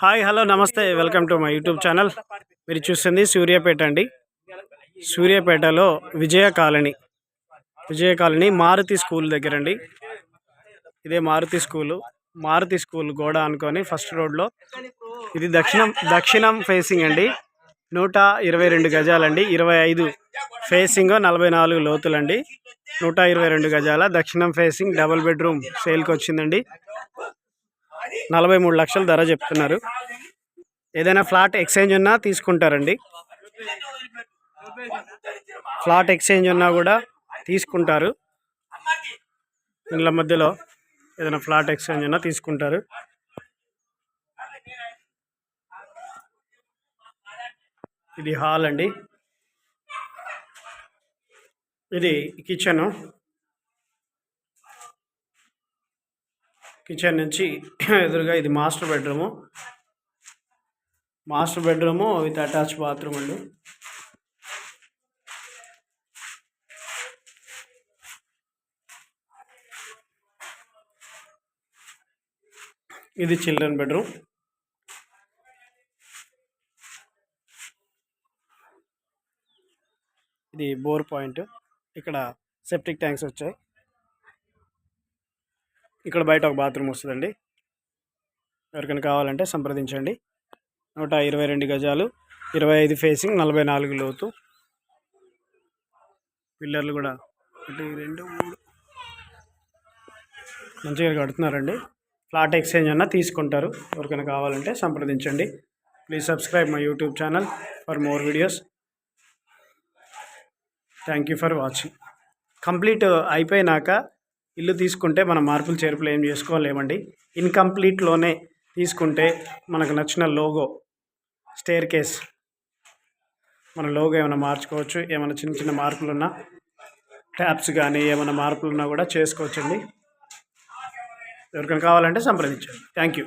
Hi hello నమస్తే, welcome to my YouTube channel. మీరు చూస్తుంది సూర్యాపేట అండి. సూర్యాపేటలో విజయ కాలనీ మారుతి స్కూల్ దగ్గర అండి. ఇదే మారుతి స్కూల్ గోడ అనుకొని ఫస్ట్ రోడ్లో. ఇది దక్షిణం ఫేసింగ్ అండి. 122 గజాలండి. 25 ఫేసింగ్, 44 లోతులండి. 122 గజాల దక్షిణం ఫేసింగ్ డబుల్ బెడ్రూమ్ సేల్కి వచ్చిందండి. 43 లక్షలు ధర చెప్తున్నారు. ఏదైనా ఫ్లాట్ ఎక్స్చేంజ్ ఉన్నా తీసుకుంటారండి. ఫ్లాట్ ఎక్స్చేంజ్ ఉన్నా కూడా తీసుకుంటారు. ఇండ్ల మధ్యలో ఏదైనా ఫ్లాట్ ఎక్స్చేంజ్ ఉన్నా తీసుకుంటారు. ఇది హాల్ అండి. ఇది కిచెన్ నుంచి ఎదురుగా ఇది master bedroom with attach bathroom అండి. ఇది చిల్డ్రన్ బెడ్రూమ్. ఇది బోర్ పాయింట్. ఇక్కడ సెప్టిక్ ట్యాంక్స్ వచ్చాయి. ఇక్కడ బయట ఒక బాత్రూమ్ వస్తుందండి. ఎవరికైనా కావాలంటే సంప్రదించండి. 122 గజాలు, 25 ఫేసింగ్, 44 లోతు. పిల్లర్లు కూడా 1 2 3 మంచిగా కడుతున్నారండి. ఫ్లాట్ ఎక్స్చేంజ్ అన్నా తీసుకుంటారు. ఎవరికైనా కావాలంటే సంప్రదించండి. Please subscribe my YouTube channel for more videos. Thank you for watching. Complete అయిపోయినాక ఇల్లు తీసుకుంటే మనం మార్పులు చేర్పులు ఏం చేసుకోలేమండి. ఇన్కంప్లీట్లోనే తీసుకుంటే మనకు నచ్చిన లోగో, స్టేర్ కేస్, మన లోగో ఏమైనా మార్చుకోవచ్చు. ఏమైనా చిన్న మార్పులు ఉన్నా, ట్యాప్స్ కానీ ఏమైనా మార్పులు ఉన్నా కూడా చేసుకోవచ్చండి. ఎవరికైనా కావాలంటే సంప్రదించండి. Thank you.